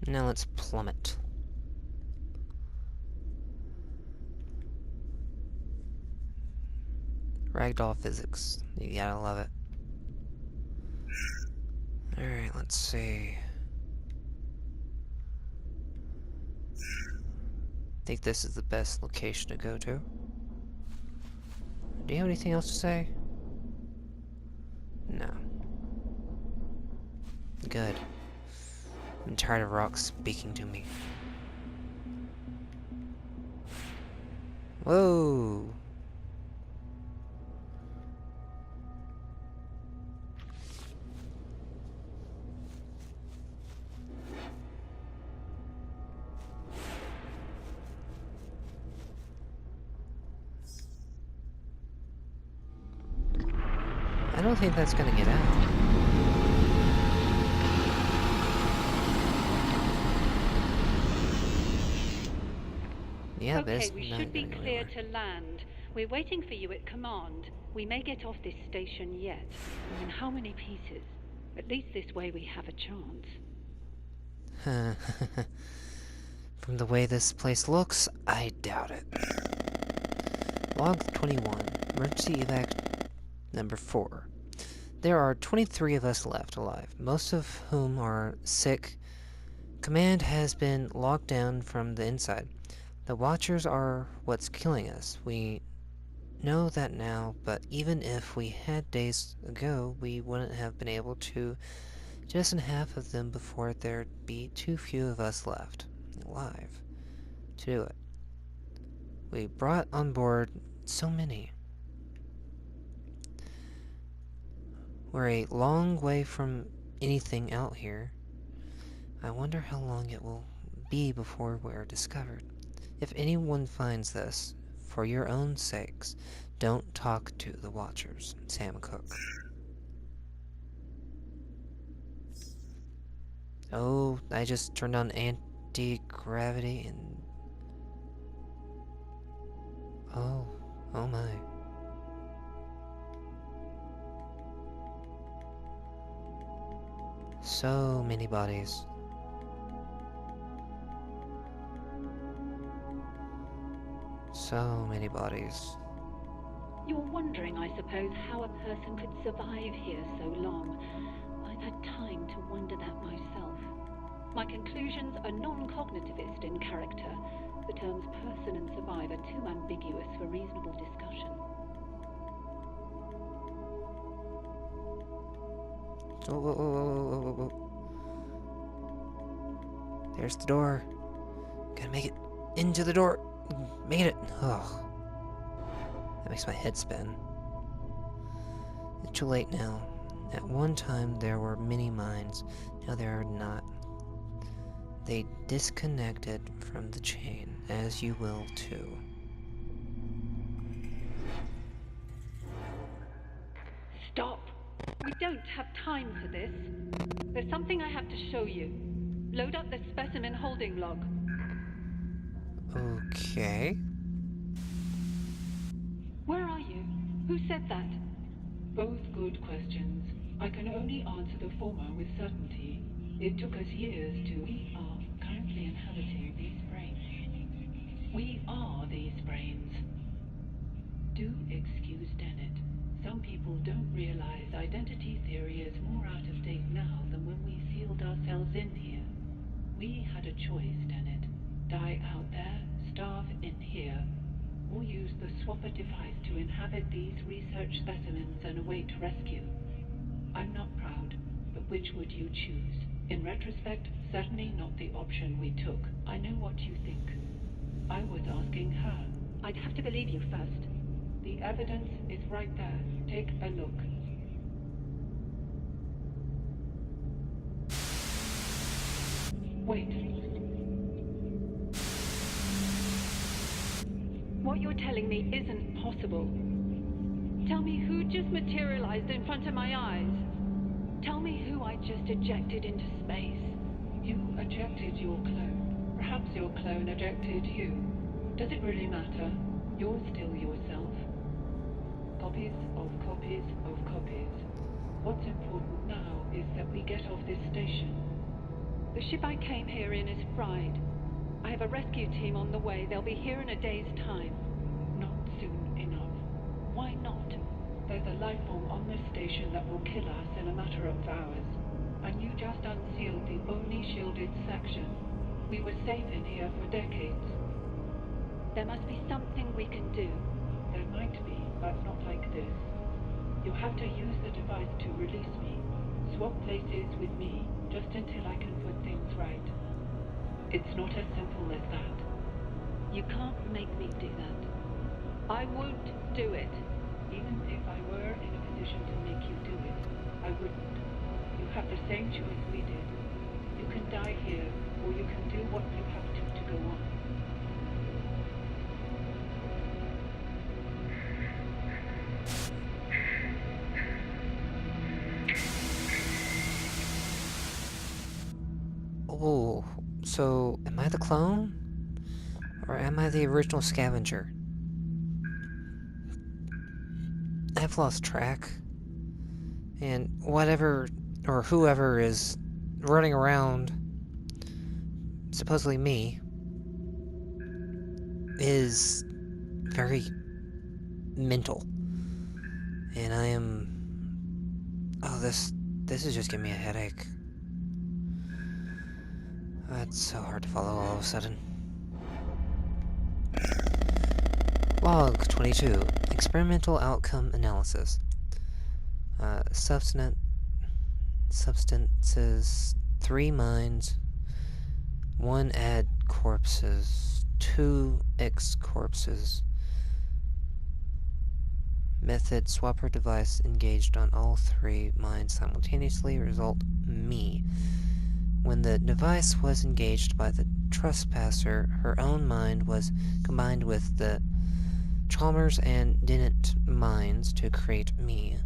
Now let's plummet. Ragdoll physics. You gotta love it. Alright, let's see. I think this is the best location to go to. Do you have anything else to say? No. Good. I'm tired of rocks speaking to me. Whoa! I don't think that's gonna get out. Yeah, Okay, we not should be gonna go clear anywhere. to land. We're waiting for you at command. We may get off this station yet. In how many pieces? At least this way we have a chance. From the way this place looks, I doubt it. Log 21, emergency evac number 4. There are 23 of us left alive, most of whom are sick. Command has been locked down from the inside. The Watchers are what's killing us. We know that now, but even if we had days ago, we wouldn't have been able to jettison half of them before there'd be too few of us left alive to do it. We brought on board so many. We're a long way from anything out here. I wonder how long it will be before we're discovered. If anyone finds this, for your own sakes, don't talk to the Watchers. Sam Cook. Oh, I just turned on anti-gravity and... Oh my. So many bodies. So many bodies. You're wondering, I suppose, how a person could survive here so long. I've had time to wonder that myself. My conclusions are non-cognitivist in character. The terms person and survive are too ambiguous for reasonable discussion. Oh. There's the door. Gotta make it into the door. Made it. Oh. That makes my head spin. It's too late now. At one time there were many minds. Now there are not. They disconnected from the chain, as you will too. Stop! We don't have time for this. There's something I have to show you. Load up the specimen holding log. Okay. Where are you? Who said that? Both good questions. I can only answer the former with certainty. It took us years to... We are currently inhabiting these brains. We are these brains. Do excuse Dennett. Some people don't realize identity theory is more out of date now than when we sealed ourselves in here. We had a choice, Dennett. Die out there, starve in here, or use the swapper device to inhabit these research specimens and await rescue. I'm not proud, but which would you choose? In retrospect, certainly not the option we took. I know what you think. I was asking her. I'd have to believe you first. The evidence is right there. Take a look. Wait. What you're telling me isn't possible. Tell me who just materialized in front of my eyes. Tell me who I just ejected into space. You ejected your clone. Perhaps your clone ejected you. Does it really matter? You're still yourself. Copies of copies of copies. What's important now is that we get off this station. The ship I came here in is fried. I have a rescue team on the way. They'll be here in a day's time. Not soon enough. Why not? There's a life form on this station that will kill us in a matter of hours. And you just unsealed the only shielded section. We were safe in here for decades. There must be something we can do. There might be, but not like this. You have to use the device to release me. Swap places with me, just until I can put things right. It's not as simple as that. You can't make me do that. I won't do it. Even if I were in a position to make you do it, I wouldn't. You have the same choice we did. You can die here, or you can do what you have to go on. Oh, so am I the clone? Or am I the original scavenger? I've lost track. And whatever, or whoever is running around, supposedly me, is very mental. And I am... Oh, this is just giving me a headache. That's so hard to follow all of a sudden. Log 22. Experimental outcome analysis. Substances, 3 mines, 1 add corpses, 2 X corpses. Method swapper device engaged on all 3 mines simultaneously. Result me. When the device was engaged by the trespasser, her own mind was combined with the Chalmers and Dennett mines to create me.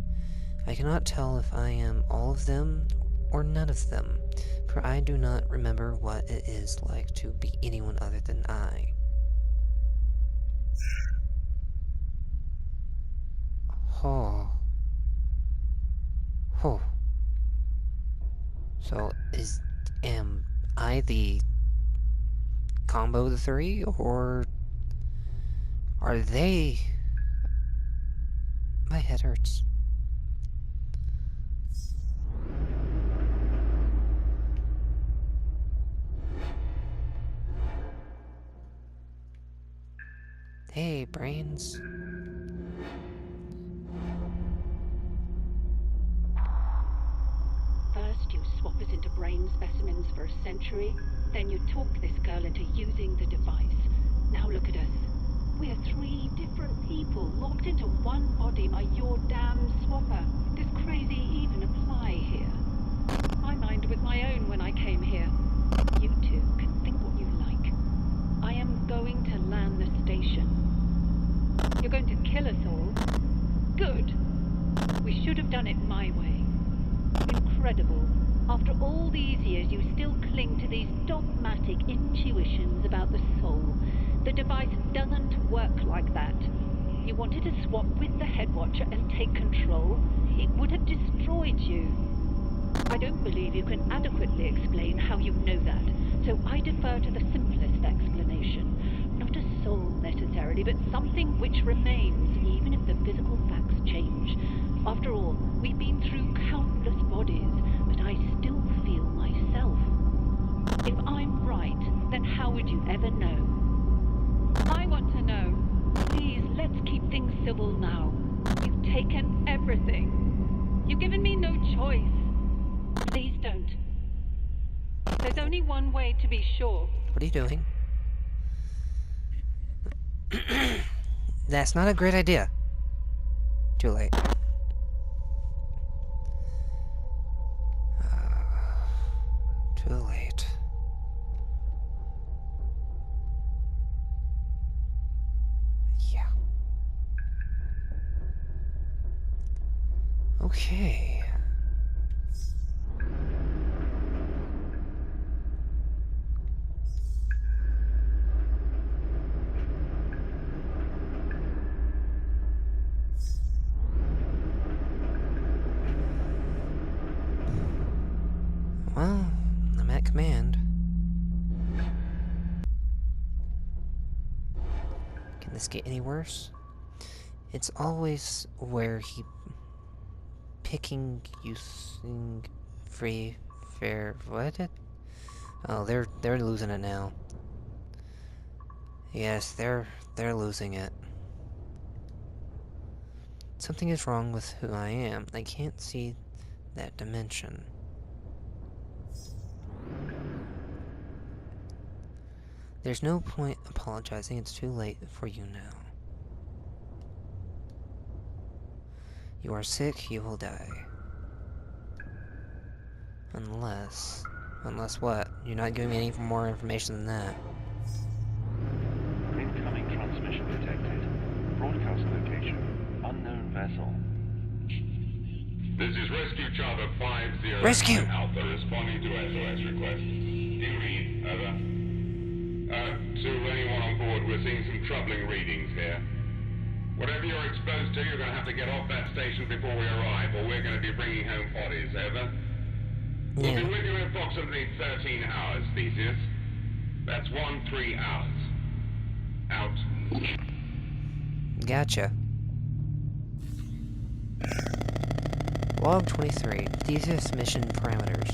I cannot tell if I am all of them or none of them, for I do not remember what it is like to be anyone other than I. Oh. Oh. So, am I the combo of the 3, or are they... My head hurts. Hey, brains. First, you swap us into brain specimens for a century. Then you talk this girl into using the device. Now look at us. We're 3 different people locked into one body by your damn swapper. Does crazy even apply here? My mind was my own when I came here. You two can think what you like. I am going to land the station. You're going to kill us all? Good. We should have done it my way. Incredible. After all these years, you still cling to these dogmatic intuitions about the soul. The device doesn't work like that. You wanted to swap with the head watcher and take control. It would have destroyed you. I don't believe you can adequately explain how you know that, so I defer to the simplest explanation. Not a soul necessarily, but something which remains, even if the physical facts change. After all, we've been through countless bodies, but I still feel myself. If I'm right, then how would you ever know? I want to know. Please, let's keep things civil now. You've taken everything. You've given me no choice. Please don't. There's only one way to be sure. What are you doing? That's not a great idea. Too late. Too late. Yeah. Okay. Well, I'm at command. Can this get any worse? It's always where he picking, using, free, fair, what? Oh, they're losing it now. Yes, they're losing it. Something is wrong with who I am. I can't see that dimension. There's no point apologizing, it's too late for you now. You are sick, you will die. Unless what? You're not giving me any more information than that. Incoming transmission detected. Broadcast location. Unknown vessel. This is Rescue Charter 50 Rescue! Alpha responding to SOS request. Do you read? Over. To anyone on board, we're seeing some troubling readings here. Whatever you're exposed to, you're going to have to get off that station before we arrive, or we're going to be bringing home bodies. Over. We'll be with you in approximately 13 hours, Theseus. That's 13 hours. Out. Gotcha. Log 23. Theseus mission parameters.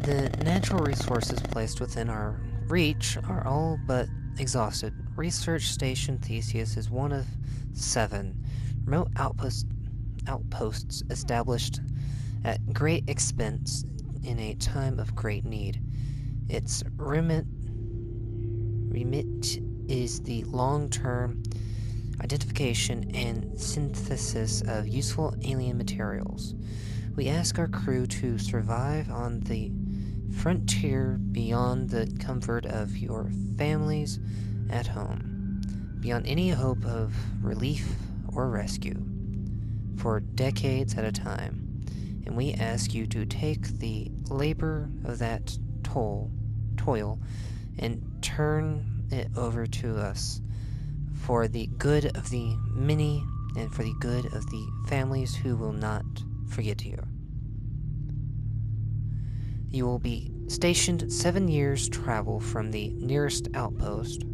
The natural resources placed within our reach are all but exhausted. Research Station Theseus is one of 7 remote outposts established at great expense in a time of great need. Its remit is the long-term identification and synthesis of useful alien materials. We ask our crew to survive on the frontier beyond the comfort of your families at home, beyond any hope of relief or rescue, for decades at a time. And we ask you to take the labor of that toil and turn it over to us for the good of the many and for the good of the families who will not forget you. You will be stationed 7 years' travel from the nearest outpost.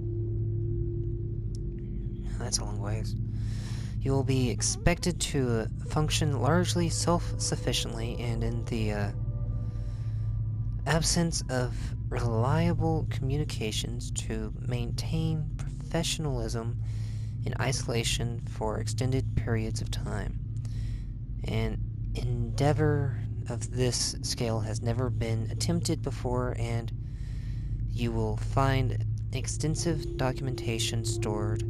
That's a long ways. You will be expected to function largely self-sufficiently, and in the absence of reliable communications, to maintain professionalism in isolation for extended periods of time. An endeavor of this scale has never been attempted before, and you will find extensive documentation stored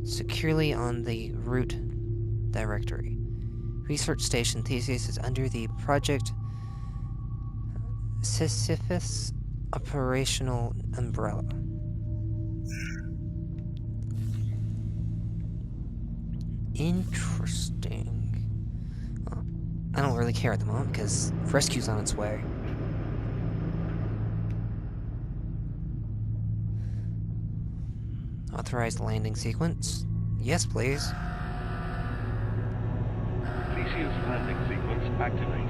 securely on the route directory. Research Station Theseus is under the Project Sisyphus operational umbrella. Interesting. Well, I don't really care at the moment because rescue's on its way. Authorized landing sequence. Yes, please. Theseus landing sequence activated.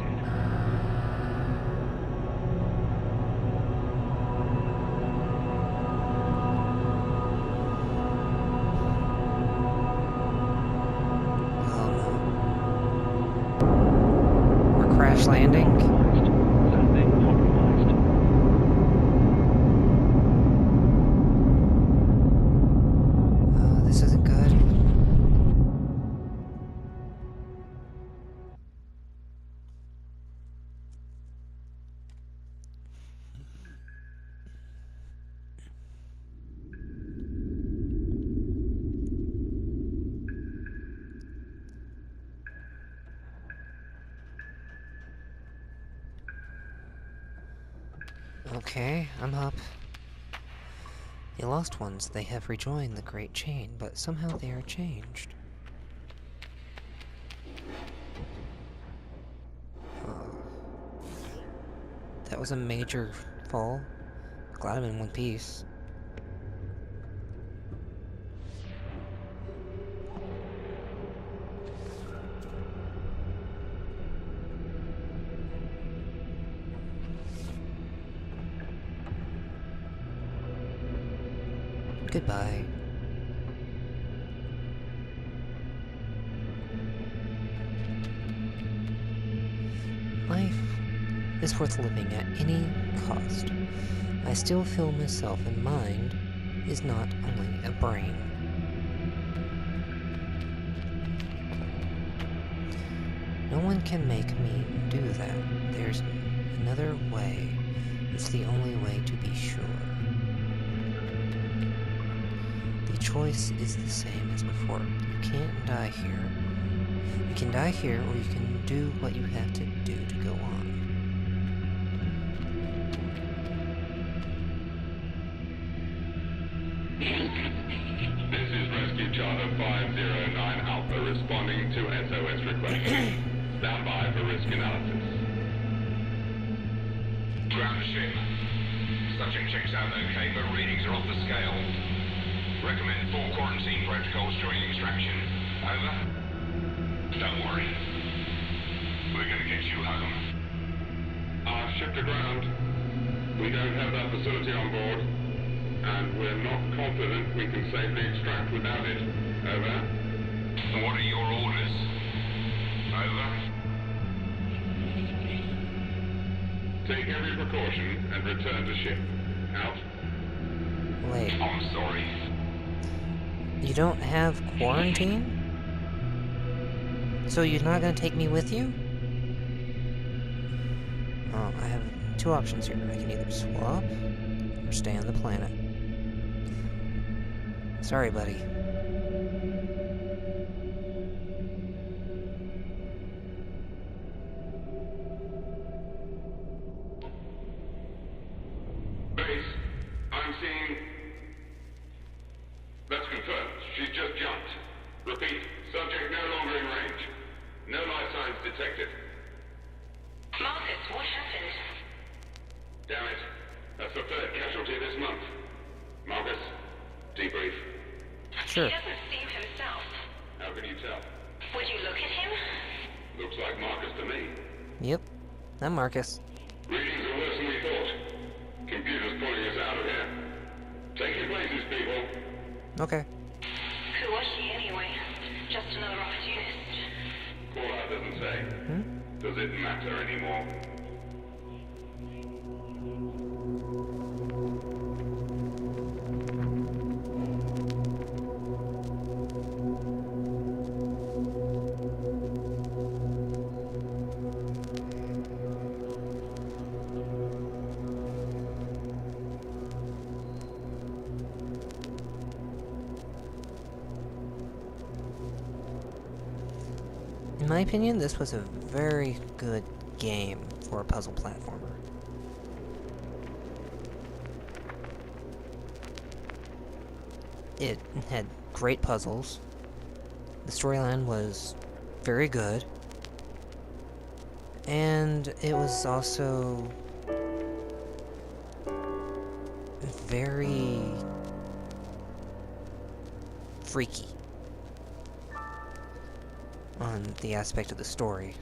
Oh no. We're crash landing. Landing compromised. Oh, this isn't good. Okay, I'm up. The lost ones, they have rejoined the Great Chain, but somehow they are changed. That was a major fall. Glad I'm in one piece. Goodbye. Life is worth living at any cost. I still feel myself, and mind is not only a brain. No one can make me do that. There's another way. It's the only way to be sure. The choice is the same as before. You can't die here. You can die here, or you can do what you have to do to go on. This is Rescue Charter 509 Alpha responding to SOS request. Stand by for risk analysis. Ground ship. Subject checks out okay, but readings are off the scale. Recommend full quarantine protocols during extraction. Over. Don't worry. We're gonna get you home. Our ship to ground. We don't have that facility on board, and we're not confident we can safely extract without it. Over. What are your orders? Over. Take every precaution and return to ship. Out. Wait, I'm sorry. you don't have quarantine? So you're not gonna take me with you? Oh, I have two options here. I can either swap or stay on the planet. Sorry, buddy. Base, I'm seeing... That's confirmed. She's just jumped. Repeat, subject no longer in range. No life signs detected. Marcus, what happened? Damn it. That's the third casualty this month. Marcus, debrief. Sure. He doesn't seem himself. How can you tell? Would you look at him? Looks like Marcus to me. Yep. I'm Marcus. Readings are worse than we thought. Computer's pulling us out of here. Take your places, people. Okay. Who was she anyway? Just another opportunist. Call out doesn't say. Does it matter anymore? In my opinion, this was a very good game for a puzzle platformer. It had great puzzles. The storyline was very good. And it was also very freaky on the aspect of the story.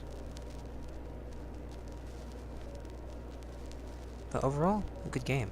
But overall, a good game.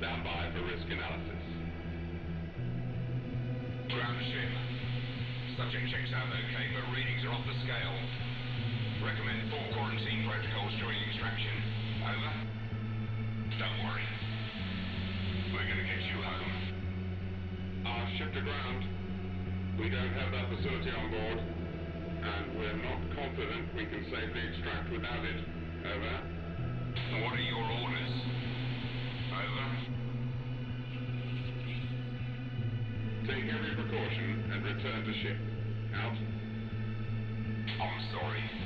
Stand by for risk analysis. Ground ship. Subject checks out okay, but readings are off the scale. Recommend 4 quarantine protocols during extraction. Over. Don't worry. We're gonna get you home. Our ship to ground. We don't have that facility on board, and we're not confident we can safely extract without it. Over. What are your orders? Over. Take every precaution and return to ship. Out. I'm sorry.